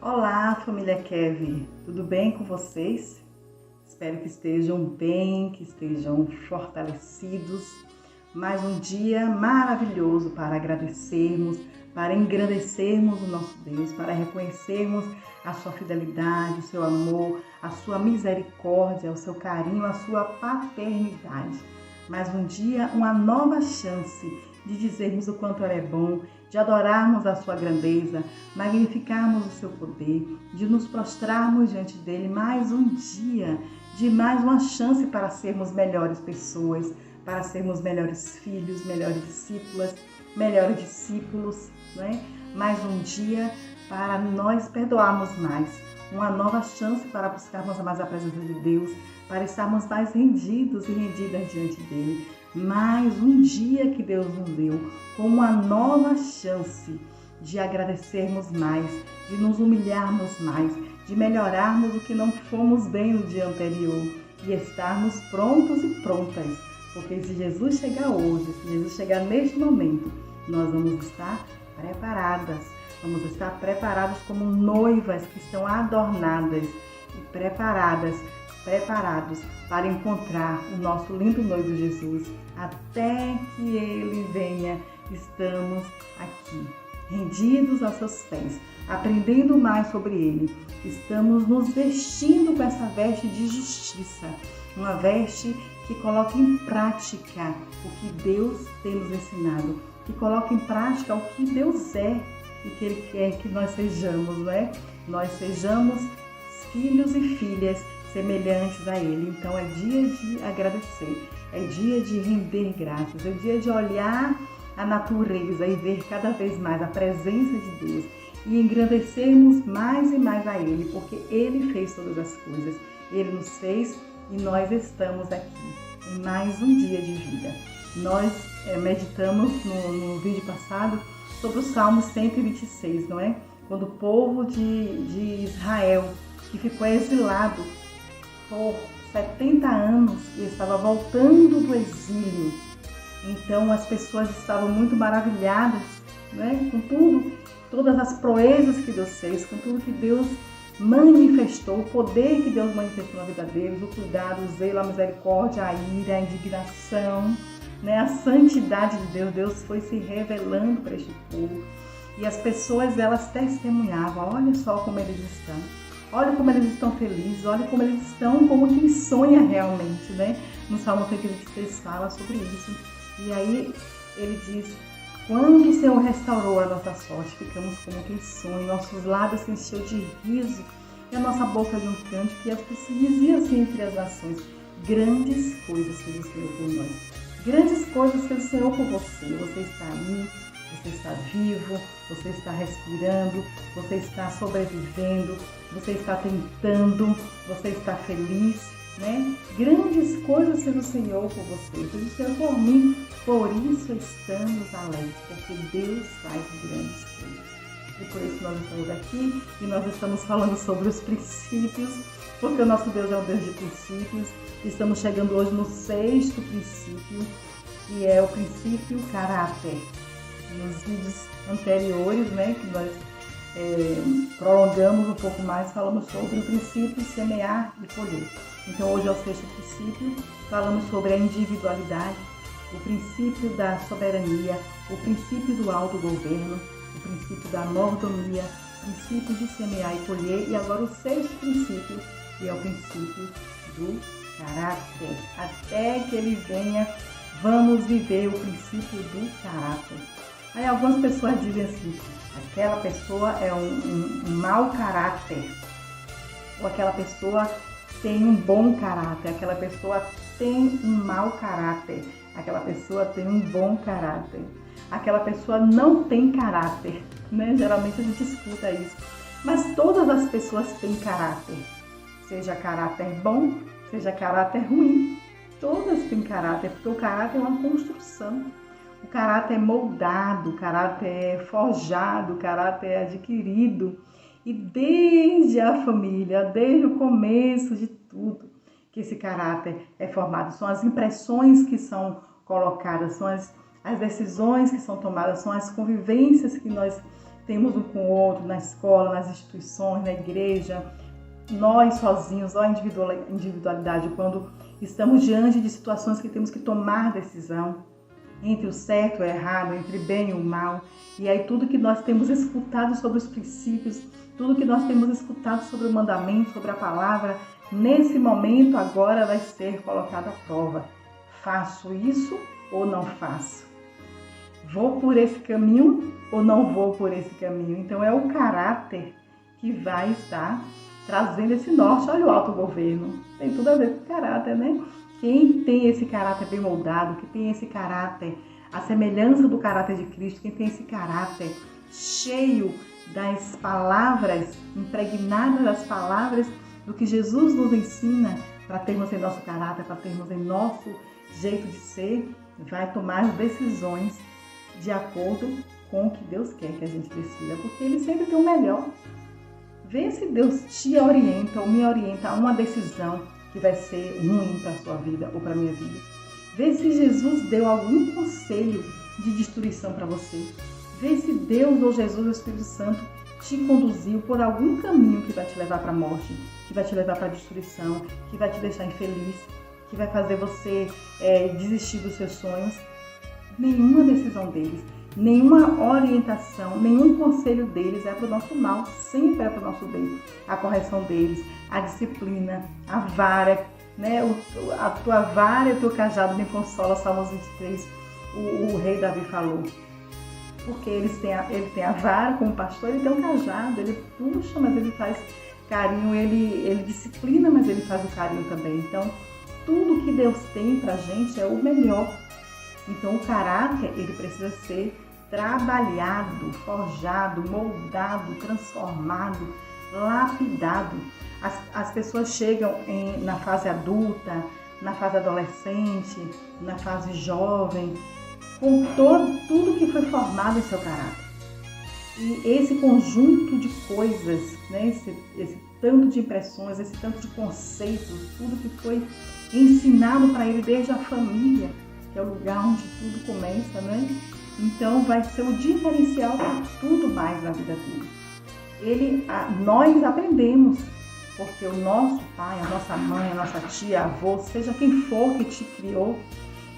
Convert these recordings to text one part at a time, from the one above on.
Olá, família Kevin, tudo bem com vocês? Espero que estejam bem, que estejam fortalecidos. Mais um dia maravilhoso para agradecermos, para engrandecermos o nosso Deus, para reconhecermos a sua fidelidade, o seu amor, a sua misericórdia, o seu carinho, a sua paternidade. Mais um dia, uma nova chance de dizermos o quanto Ele é bom, de adorarmos a sua grandeza, magnificarmos o seu poder, de nos prostrarmos diante dele. Mais um dia, de mais uma chance para sermos melhores pessoas, para sermos melhores filhos, melhores discípulas, melhores discípulos, né? Mais um dia para nós perdoarmos mais, uma nova chance para buscarmos mais a presença de Deus, para estarmos mais rendidos e rendidas diante dele. Mais um dia que Deus nos deu, com uma nova chance de agradecermos mais, de nos humilharmos mais, de melhorarmos o que não fomos bem no dia anterior e estarmos prontos e prontas. Porque se Jesus chegar hoje, se Jesus chegar neste momento, nós vamos estar preparadas. Vamos estar preparadas como noivas que estão adornadas e preparados para encontrar o nosso lindo noivo Jesus. Até que Ele venha, estamos aqui, rendidos aos seus pés, aprendendo mais sobre Ele. Estamos nos vestindo com essa veste de justiça, uma veste que coloca em prática o que Deus tem nos ensinado, que coloca em prática o que Deus é e que Ele quer que nós sejamos, não é? Nós sejamos filhos e filhas semelhantes a Ele. Então é dia de agradecer, é dia de render graças, é dia de olhar a natureza e ver cada vez mais a presença de Deus e engrandecermos mais e mais a Ele, porque Ele fez todas as coisas, Ele nos fez e nós estamos aqui em mais um dia de vida. Nós meditamos no vídeo passado sobre o Salmo 126, não é? Quando o povo de Israel, que ficou exilado por 70 anos e estava voltando do exílio. Então as pessoas estavam muito maravilhadas, né, com tudo, todas as proezas que Deus fez, com tudo que Deus manifestou, o poder que Deus manifestou na vida deles, o cuidado, o zelo, a misericórdia, a ira, a indignação, né, a santidade de Deus. Deus foi se revelando para este povo e as pessoas, elas testemunhavam: olha só como eles estão. Olha como eles estão felizes, olha como eles estão como quem sonha realmente, né? No Salmo 126 fala sobre isso. E aí ele diz: quando o Senhor restaurou a nossa sorte, ficamos como quem sonha, nossos lábios se encheu de riso e a nossa boca de um cântico, e as pessoas diziam assim entre as nações: grandes coisas fez o Senhor por nós. Grandes coisas fez o Senhor por você. Você está aí, você está vivo, você está respirando, você está sobrevivendo, você está tentando, você está feliz, né? Grandes coisas fez o Senhor por você, fez o Senhor por mim. Por isso estamos alegres, porque Deus faz grandes coisas. E por isso nós estamos aqui e nós estamos falando sobre os princípios, porque o nosso Deus é um Deus de princípios. Estamos chegando hoje no 6º princípio, que é o princípio caráter. Nos vídeos anteriores, né, que nós prolongamos um pouco mais, falamos sobre o princípio semear e colher. Então hoje é o 6º princípio, falamos sobre a individualidade, o princípio da soberania, o princípio do autogoverno, o princípio da mordomia, o princípio de semear e colher, e agora o 6º princípio, que é o princípio do caráter. Até que ele venha, vamos viver o princípio do caráter. Aí algumas pessoas dizem assim: aquela pessoa é um mau caráter, ou aquela pessoa tem um bom caráter, aquela pessoa tem um mau caráter, aquela pessoa tem um bom caráter, aquela pessoa não tem caráter, né? Geralmente a gente escuta isso, mas todas as pessoas têm caráter, seja caráter bom, seja caráter ruim, todas têm caráter, porque o caráter é uma construção. O caráter é moldado, o caráter é forjado, o caráter é adquirido. E desde a família, desde o começo de tudo, que esse caráter é formado. São as impressões que são colocadas, são as decisões que são tomadas, são as convivências que nós temos um com o outro, na escola, nas instituições, na igreja, nós sozinhos, a individualidade, quando estamos diante de situações que temos que tomar decisão entre o certo e o errado, entre o bem e o mal, e aí tudo que nós temos escutado sobre os princípios, tudo que nós temos escutado sobre o mandamento, sobre a palavra, nesse momento agora vai ser colocado à prova. Faço isso ou não faço? Vou por esse caminho ou não vou por esse caminho? Então é o caráter que vai estar trazendo esse norte. Olha o autogoverno, tem tudo a ver com caráter, né? Quem tem esse caráter bem moldado, que tem esse caráter, a semelhança do caráter de Cristo, quem tem esse caráter cheio das palavras, impregnado das palavras do que Jesus nos ensina para termos em nosso caráter, para termos em nosso jeito de ser, vai tomar as decisões de acordo com o que Deus quer que a gente decida, porque Ele sempre tem o melhor. Vê se Deus te orienta ou me orienta a uma decisão que vai ser ruim para a sua vida ou para a minha vida. Vê se Jesus deu algum conselho de destruição para você. Vê se Deus ou Jesus ou o Espírito Santo te conduziu por algum caminho que vai te levar para a morte, que vai te levar para a destruição, que vai te deixar infeliz, que vai fazer você desistir dos seus sonhos. Nenhuma decisão deles, nenhuma orientação, nenhum conselho deles é para o nosso mal, sempre é para o nosso bem. A correção deles, a disciplina, a vara, né? A tua vara e o teu cajado me consola, Salmos 23, o rei Davi falou. Porque ele tem a vara como pastor, ele tem um cajado, ele puxa, mas ele faz carinho, ele disciplina, mas ele faz o carinho também. Então, tudo que Deus tem pra gente é o melhor. Então, o caráter, ele precisa ser trabalhado, forjado, moldado, transformado, lapidado. As pessoas chegam na fase adulta, na fase adolescente, na fase jovem, com tudo que foi formado em seu caráter. E esse conjunto de coisas, né, esse tanto de impressões, esse tanto de conceitos, tudo que foi ensinado para ele desde a família, que é o lugar onde tudo começa, né? Então vai ser o diferencial para tudo mais na vida dele. Nós aprendemos, porque o nosso pai, a nossa mãe, a nossa tia, avô, seja quem for que te criou,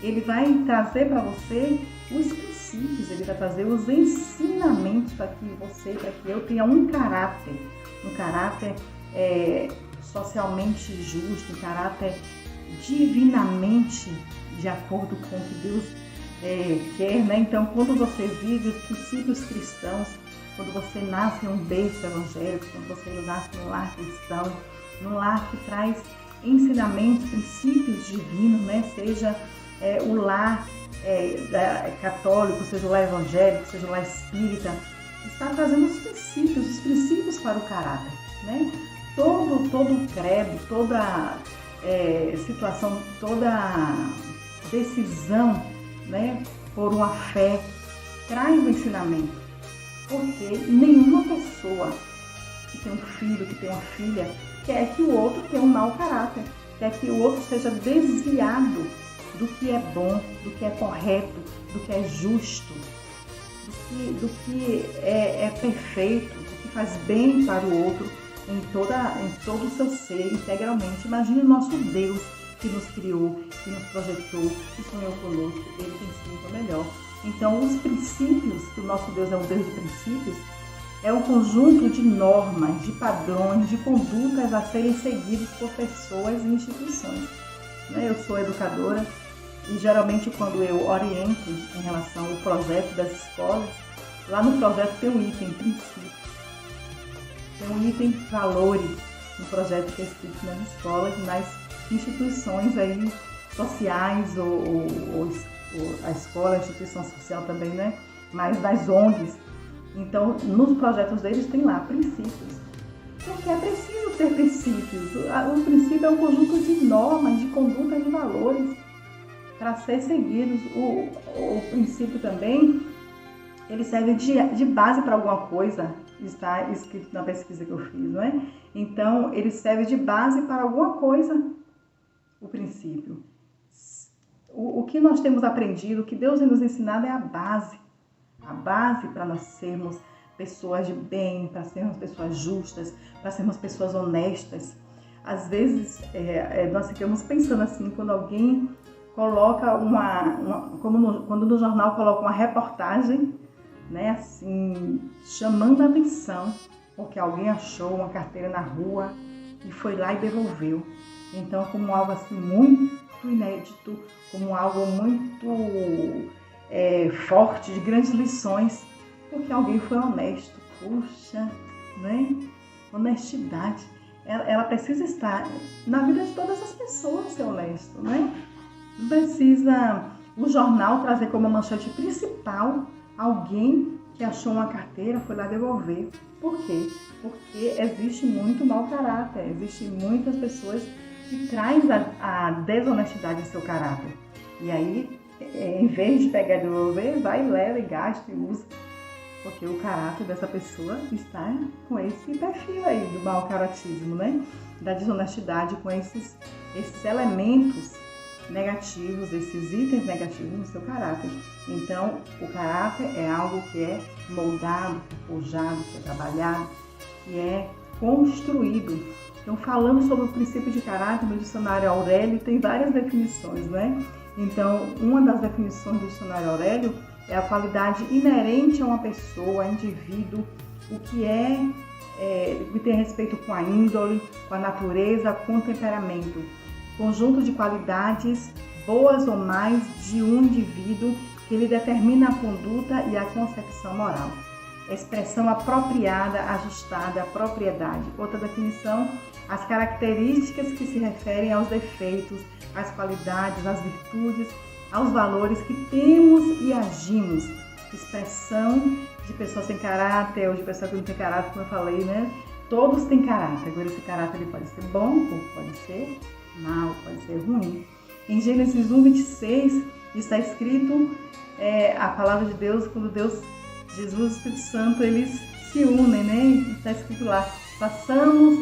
ele vai trazer para você os princípios, ele vai trazer os ensinamentos para que você, para que eu tenha um caráter socialmente justo, um caráter divinamente de acordo com o que Deus quer, né? Então, quando você vive os princípios cristãos, quando você nasce em um berço evangélico, quando você nasce num lar cristão, num lar que traz ensinamentos, princípios divinos, né? Seja o lar católico, seja o lar evangélico, seja o lar espírita, está trazendo os princípios para o caráter, né? Todo credo, toda situação, toda decisão, né, por uma fé, traz o ensinamento. Porque nenhuma pessoa que tem um filho, que tem uma filha, quer que o outro tenha um mau caráter, quer que o outro esteja desviado do que é bom, do que é correto, do que é justo, do que é perfeito, do que faz bem para o outro em todo o seu ser, integralmente. Imagine o nosso Deus que nos criou, que nos projetou, que sonhou conosco. Ele tem sempre o melhor. Então, os princípios, que o nosso Deus é um Deus de princípios, é um conjunto de normas, de padrões, de condutas a serem seguidas por pessoas e instituições. Eu sou educadora e geralmente quando eu oriento em relação ao projeto das escolas, lá no projeto tem um item princípios, tem um item valores no projeto que é escrito nas escolas, nas instituições aí sociais ou a escola, a instituição social também, né? Mas nas ONGs. Então, nos projetos deles tem lá princípios. Porque é preciso ter princípios. O princípio é um conjunto de normas, de condutas, de valores para ser seguidos. O princípio também, ele serve de base para alguma coisa. Está escrito na pesquisa que eu fiz, não é? Então, ele serve de base para alguma coisa, o princípio. O que nós temos aprendido, o que Deus tem nos ensinado é a base para nós sermos pessoas de bem, para sermos pessoas justas, para sermos pessoas honestas. Às vezes, nós ficamos pensando assim, quando alguém coloca quando no jornal coloca uma reportagem, né, assim, chamando a atenção, porque alguém achou uma carteira na rua e foi lá e devolveu. Então, como algo assim muito inédito, como algo muito forte, de grandes lições, porque alguém foi honesto. Puxa, né? Honestidade, ela precisa estar na vida de todas as pessoas, ser honesto, né? Não precisa o jornal trazer como manchete principal alguém que achou uma carteira, foi lá devolver. Por quê? Porque existe muito mau caráter, existem muitas pessoas que trazem a desonestidade em seu caráter. E aí, em vez de pegar e devolver, vai, leva e gasta e usa. Porque o caráter dessa pessoa está com esse perfil aí do mau caratismo, né? Da desonestidade, com esses elementos negativos, esses itens negativos no seu caráter. Então, o caráter é algo que é moldado, que é forjado, que é trabalhado, que é construído. Então, falando sobre o princípio de caráter, no dicionário Aurélio tem várias definições, né? Então, uma das definições do dicionário Aurélio é a qualidade inerente a uma pessoa, a indivíduo, o que que tem respeito com a índole, com a natureza, com o temperamento. Conjunto de qualidades, boas ou mais, de um indivíduo que lhe determina a conduta e a concepção moral. Expressão apropriada, ajustada à propriedade. Outra definição, as características que se referem aos defeitos, às qualidades, às virtudes, aos valores que temos e agimos. Expressão de pessoas sem caráter ou de pessoa que não tem caráter, como eu falei, né? Todos têm caráter. Agora, esse caráter ele pode ser bom ou pode ser mal, pode ser ruim. Em Gênesis 1:26 está escrito a palavra de Deus, quando Jesus e o Espírito Santo, eles se unem, né? Está escrito lá, façamos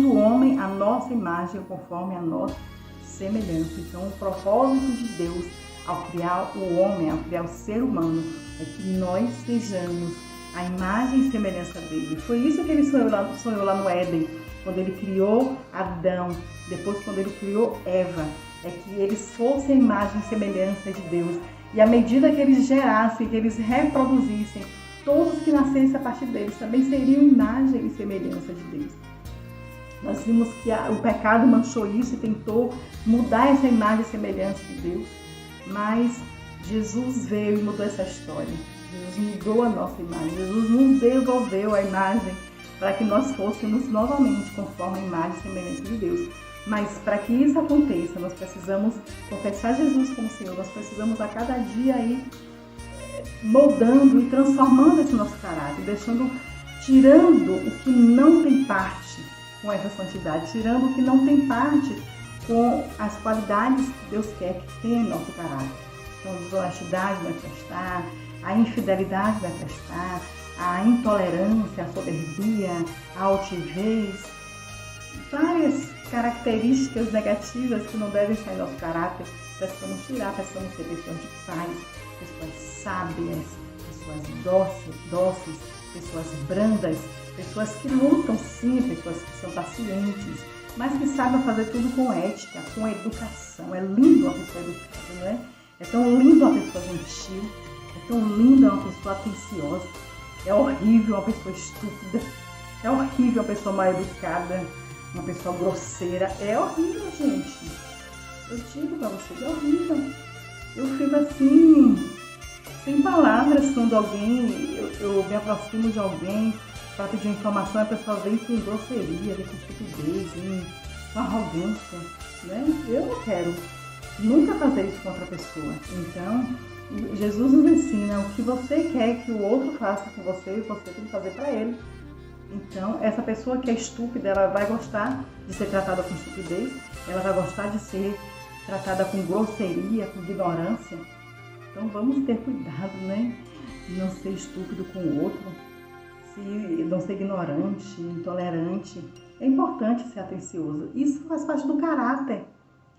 o homem à nossa imagem, conforme a nossa semelhança. Então, o propósito de Deus ao criar o homem, ao criar o ser humano, é que nós sejamos a imagem e semelhança dele. Foi isso que ele sonhou lá no Éden, quando ele criou Adão, depois quando ele criou Eva, é que eles fossem a imagem e semelhança de Deus. E à medida que eles gerassem, que eles reproduzissem, todos que nascessem a partir deles também seriam imagem e semelhança de Deus. Nós vimos que o pecado manchou isso e tentou mudar essa imagem e semelhança de Deus, mas Jesus veio e mudou essa história. Jesus mudou a nossa imagem, Jesus nos devolveu a imagem para que nós fôssemos novamente conforme a imagem e semelhança de Deus. Mas para que isso aconteça, nós precisamos confessar Jesus como Senhor, nós precisamos a cada dia ir moldando e transformando esse nosso caráter, tirando o que não tem parte com essa santidade, tirando o que não tem parte com as qualidades que Deus quer que tenha em nosso caráter. Então, a desonestidade vai prestar, a infidelidade vai prestar, a intolerância, a soberbia, a altivez, várias características negativas que não devem estar em nosso caráter. Precisamos tirar, precisamos ser pessoas de paz, pessoas sábias, pessoas dóceis, pessoas brandas, pessoas que lutam sim, pessoas que são pacientes, mas que sabem fazer tudo com ética, com educação. É lindo uma pessoa educada, não é? É tão lindo uma pessoa gentil, é tão linda uma pessoa atenciosa, é horrível uma pessoa estúpida, é horrível uma pessoa mal educada, uma pessoa grosseira, é horrível, gente. Eu digo pra vocês, é horrível. Eu fico assim, sem palavras, quando eu me aproximo de alguém para pedir uma informação, a pessoa vem com grosseria, vem com estupidez, vem com arrogância, né? Eu não quero nunca fazer isso com outra pessoa. Então, Jesus nos ensina o que você quer que o outro faça com você, você tem que fazer para ele. Então, essa pessoa que é estúpida, ela vai gostar de ser tratada com estupidez, ela vai gostar de ser tratada com grosseria, com ignorância. Então, vamos ter cuidado, né? De não ser estúpido com o outro, não ser ignorante, intolerante. É importante ser atencioso. Isso faz parte do caráter.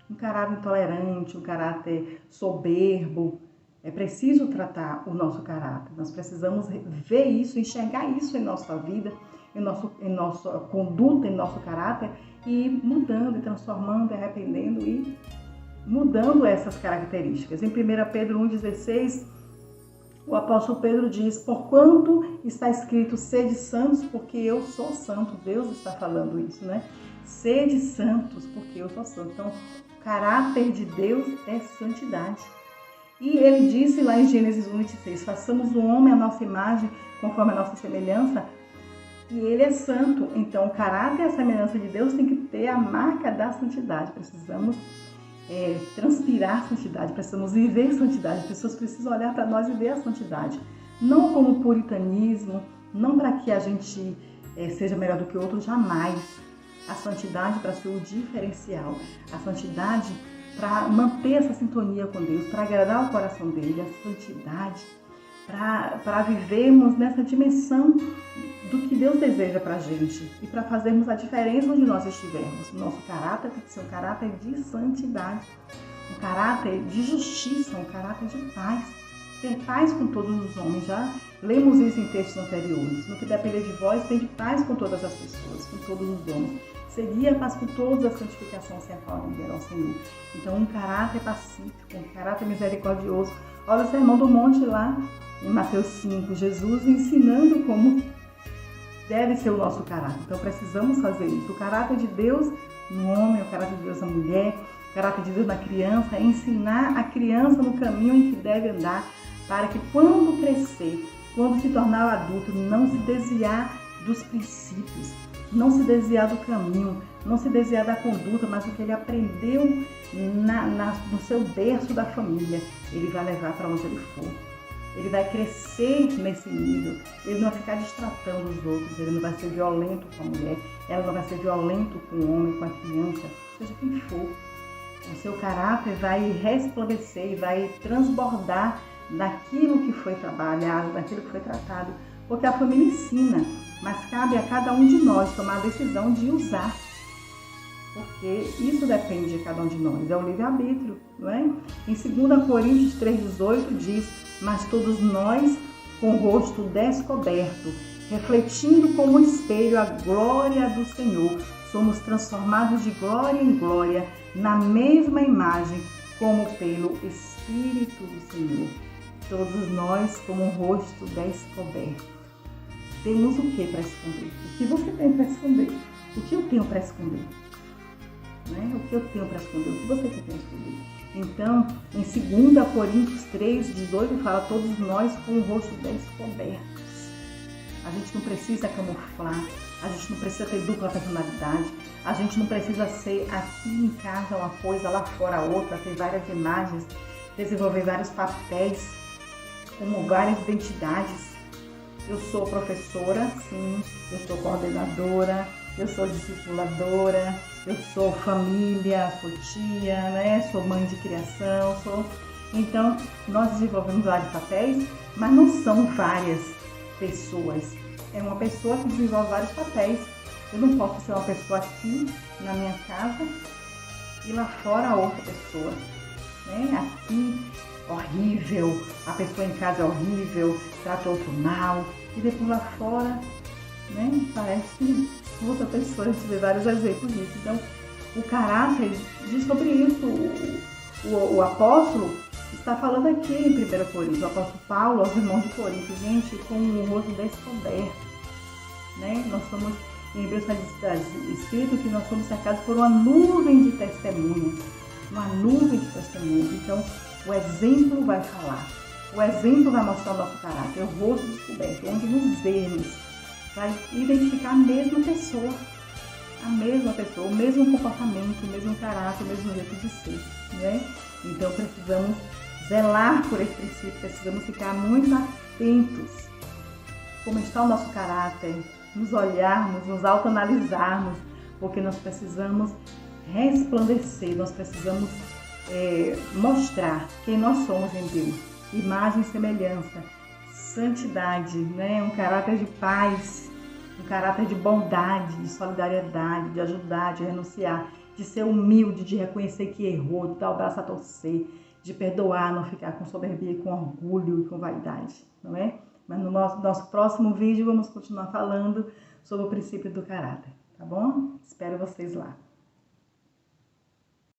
Um caráter intolerante, um caráter soberbo, É preciso tratar o nosso caráter. Nós precisamos ver isso, enxergar isso em nossa vida, em nossa conduta, em nosso caráter, e ir mudando, e transformando, e arrependendo e mudando essas características. Em 1 Pedro 1,16, o apóstolo Pedro diz: porquanto está escrito, sede santos, porque eu sou santo. Deus está falando isso, né? Sede santos, porque eu sou santo. Então, o caráter de Deus é santidade. E ele disse lá em Gênesis 1,26, façamos o homem à nossa imagem, conforme a nossa semelhança, e ele é santo. Então, o caráter e a semelhança de Deus tem que ter a marca da santidade. Precisamos transpirar santidade, precisamos viver santidade. As pessoas precisam olhar para nós e ver a santidade. Não como puritanismo, não para que a gente seja melhor do que o outro, jamais. A santidade para ser o diferencial. A santidade para manter essa sintonia com Deus, para agradar o coração dele, a santidade, para vivermos nessa dimensão do que Deus deseja para a gente e para fazermos a diferença onde nós estivermos. O nosso caráter tem que ser um caráter de santidade, um caráter de justiça, um caráter de paz. Ter paz com todos os homens, já lemos isso em textos anteriores. No que depender de vós, tende paz com todas as pessoas, com todos os homens. Seguir a paz com todos, a santificação sem a qual ao Senhor. Então, um caráter pacífico, um caráter misericordioso. Olha o Sermão do Monte lá em Mateus 5, Jesus ensinando como deve ser o nosso caráter. Então, precisamos fazer isso. O caráter de Deus no homem, o caráter de Deus na mulher, o caráter de Deus na criança, é ensinar a criança no caminho em que deve andar, para que quando crescer, quando se tornar adulto, não se desviar dos princípios, não se desviar do caminho, não se desviar da conduta, mas o que ele aprendeu no seu berço da família, ele vai levar para onde ele for. Ele vai crescer nesse nível, ele não vai ficar distratando os outros, ele não vai ser violento com a mulher, ela não vai ser violento com o homem, com a criança, seja quem for. O seu caráter vai resplandecer e vai transbordar daquilo que foi trabalhado, daquilo que foi tratado, porque a família ensina, mas cabe a cada um de nós tomar a decisão de usar, porque isso depende de cada um de nós, é o livre-arbítrio, não é? Em 2 Coríntios 3,18 diz: mas todos nós, com o rosto descoberto, refletindo como um espelho a glória do Senhor, somos transformados de glória em glória, na mesma imagem, como pelo Espírito do Senhor. Todos nós, como um rosto descoberto. Temos o que para esconder? O que você tem para esconder? O que eu tenho para esconder? Né? O que eu tenho para esconder? O que você tem para esconder? Então, em 2 Coríntios 3,18 fala: todos nós com o rosto descobertos. A gente não precisa camuflar, a gente não precisa ter dupla personalidade, a gente não precisa ser aqui em casa uma coisa, lá fora outra, ter várias imagens, desenvolver vários papéis, como várias identidades. Eu sou professora, sim, eu sou coordenadora, eu sou discipuladora, eu sou família, sou tia, né? Sou mãe de criação, Então, nós desenvolvemos vários papéis, mas não são várias pessoas. É uma pessoa que desenvolve vários papéis. Eu não posso ser uma pessoa aqui na minha casa e lá fora outra pessoa, né? Aqui, horrível, a pessoa em casa é horrível, trata outro mal, e depois lá fora, né? Parece outra pessoa. A gente vê vários exemplos disso. Então, o caráter diz sobre isso. O apóstolo está falando aqui em 1 Coríntios, o apóstolo Paulo aos irmãos de Corinto, gente, com o rosto descoberto, né? Nós somos, em Hebreus está escrito que nós somos cercados por uma nuvem de testemunhas, Então, o exemplo vai falar, o exemplo vai mostrar o nosso caráter, o rosto descoberto, onde nos vermos, vai identificar a mesma pessoa, o mesmo comportamento, o mesmo caráter, o mesmo jeito de ser, né? Então, precisamos zelar por esse princípio, precisamos ficar muito atentos como está o nosso caráter, nos olharmos, nos autoanalisarmos, porque nós precisamos resplandecer, nós precisamos mostrar quem nós somos em Deus, imagem e semelhança, santidade, né? Um caráter de paz, um caráter de bondade, de solidariedade, de ajudar, de renunciar. de ser humilde, de reconhecer que errou, de dar o braço a torcer, de perdoar, não ficar com soberbia, com orgulho e com vaidade, não é? Mas no nosso próximo vídeo vamos continuar falando sobre o princípio do caráter, tá bom? Espero vocês lá.